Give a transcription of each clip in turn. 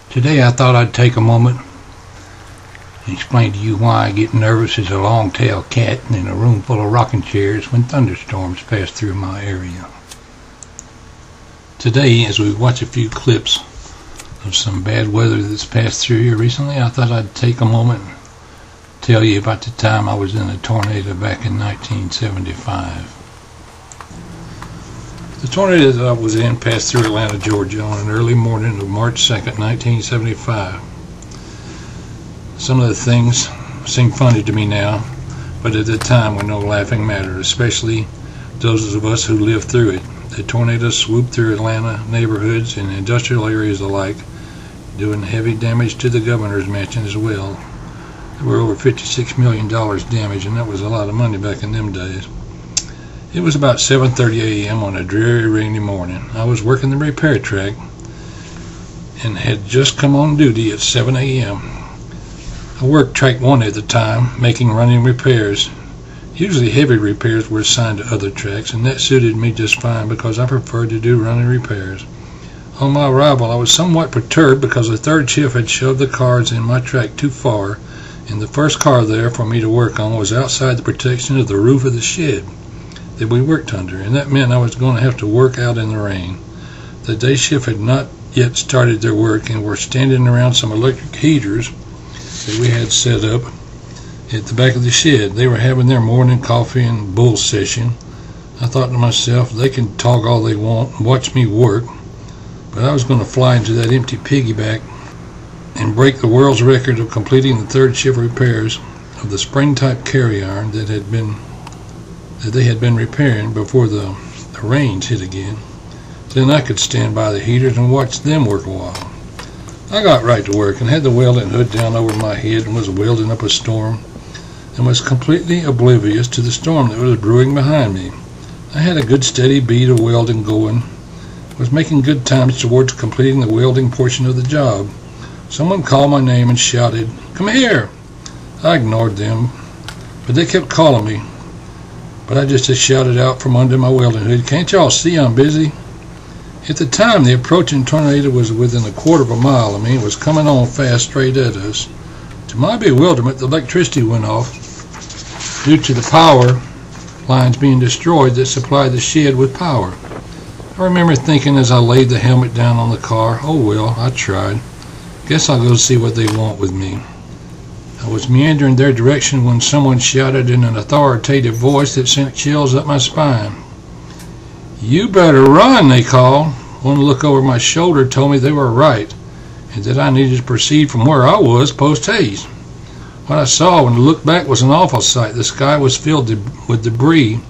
Today I thought I'd take a moment and explain to you why I get nervous as a long-tailed cat in a room full of rocking chairs when thunderstorms pass through my area. Today, as we watch a few clips of some bad weather that's passed through here recently, I thought I'd take a moment and tell you about the time I was in a tornado back in 1975. The tornado that I was in passed through Atlanta, Georgia on an early morning of March 2nd, 1975. Some of the things seem funny to me now, but at the time were no laughing matter, especially those of us who lived through it. The tornado swooped through Atlanta neighborhoods and industrial areas alike, doing heavy damage to the governor's mansion as well. There were over $56 million damaged, and that was a lot of money back in them days. It was about 7:30 a.m. on a dreary, rainy morning. I was working the repair track and had just come on duty at 7 a.m. I worked track 1 at the time, making running repairs. Usually heavy repairs were assigned to other tracks, and that suited me just fine because I preferred to do running repairs. On my arrival, I was somewhat perturbed because the third shift had shoved the cars in my track too far, and the first car there for me to work on was outside the protection of the roof of the shed that we worked under, and that meant I was going to have to work out in the rain. The day shift had not yet started their work and were standing around some electric heaters that we had set up at the back of the shed. They were having their morning coffee and bull session. I thought to myself, they can talk all they want and watch me work, but I was going to fly into that empty piggyback and break the world's record of completing the third shift repairs of the spring-type carry-iron that they had been repairing before the rains hit again. Then I could stand by the heaters and watch them work a while. I got right to work and had the welding hood down over my head and was welding up a storm and was completely oblivious to the storm that was brewing behind me. I had a good steady beat of welding going, was making good times towards completing the welding portion of the job. Someone called my name and shouted, "Come here!" I ignored them, but they kept calling me. But I just shouted out from under my welding hood, "Can't y'all see I'm busy?" At the time, the approaching tornado was within a quarter of a mile of me. It was coming on fast straight at us. To my bewilderment, the electricity went off due to the power lines being destroyed that supplied the shed with power. I remember thinking as I laid the helmet down on the car, oh well, I tried. Guess I'll go see what they want with me. I was meandering their direction when someone shouted in an authoritative voice that sent chills up my spine. "You better run," they called. One look over my shoulder told me they were right, and that I needed to proceed from where I was post-haste. What I saw when I looked back was an awful sight. The sky was filled with debris.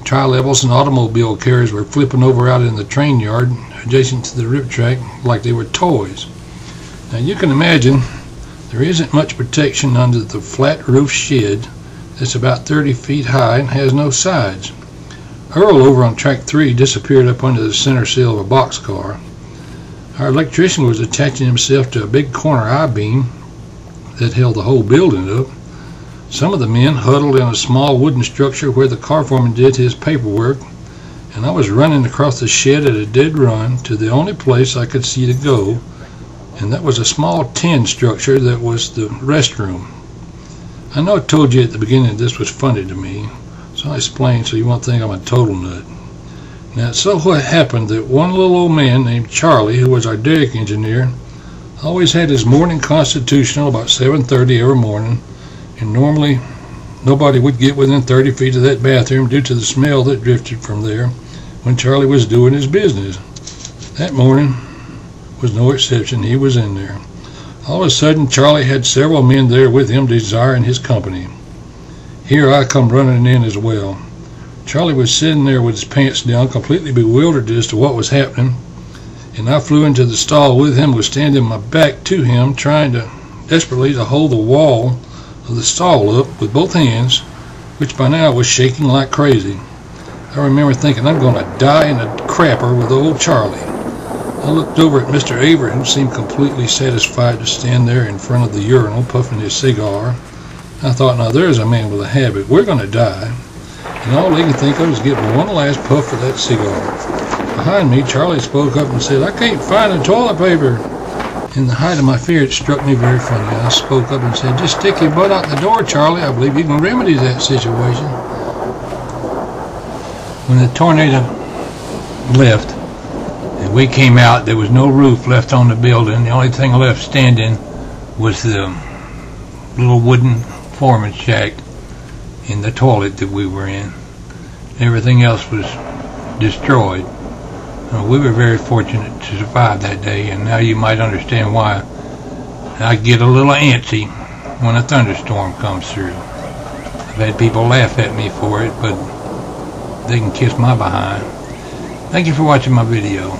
Tri-levels and automobile carriers were flipping over out in the train yard adjacent to the rip track like they were toys. Now you can imagine there isn't much protection under the flat roof shed that's about 30 feet high and has no sides. Earl over on track 3 disappeared up under the center seal of a boxcar. Our electrician was attaching himself to a big corner I-beam that held the whole building up. Some of the men huddled in a small wooden structure where the car foreman did his paperwork, and I was running across the shed at a dead run to the only place I could see to go, and that was a small tin structure that was the restroom. I know I told you at the beginning this was funny to me, so I explained so you won't think I'm a total nut. Now it so happened that one little old man named Charlie, who was our derrick engineer, always had his morning constitutional about 7:30 every morning, and normally nobody would get within 30 feet of that bathroom due to the smell that drifted from there when Charlie was doing his business. That morning was no exception. He was in there. All of a sudden, Charlie had several men there with him desiring his company. Here I come running in as well. Charlie was sitting there with his pants down, completely bewildered as to what was happening, and I flew into the stall with him, was standing my back to him, trying desperately to hold the wall of the stall up with both hands, which by now was shaking like crazy. I remember thinking, I'm going to die in a crapper with old Charlie. I looked over at Mr. Avery, who seemed completely satisfied to stand there in front of the urinal puffing his cigar. I thought, now there's a man with a habit. We're going to die. And all they could think of was getting one last puff of that cigar. Behind me, Charlie spoke up and said, "I can't find the toilet paper." In the height of my fear, it struck me very funny. I spoke up and said, "Just stick your butt out the door, Charlie. I believe you can remedy that situation." When the tornado left and we came out, there was no roof left on the building. The only thing left standing was the little wooden foreman shack in the toilet that we were in. Everything else was destroyed. We were very fortunate to survive that day, and now you might understand why I get a little antsy when a thunderstorm comes through. I've had people laugh at me for it, but they can kiss my behind. Thank you for watching my video.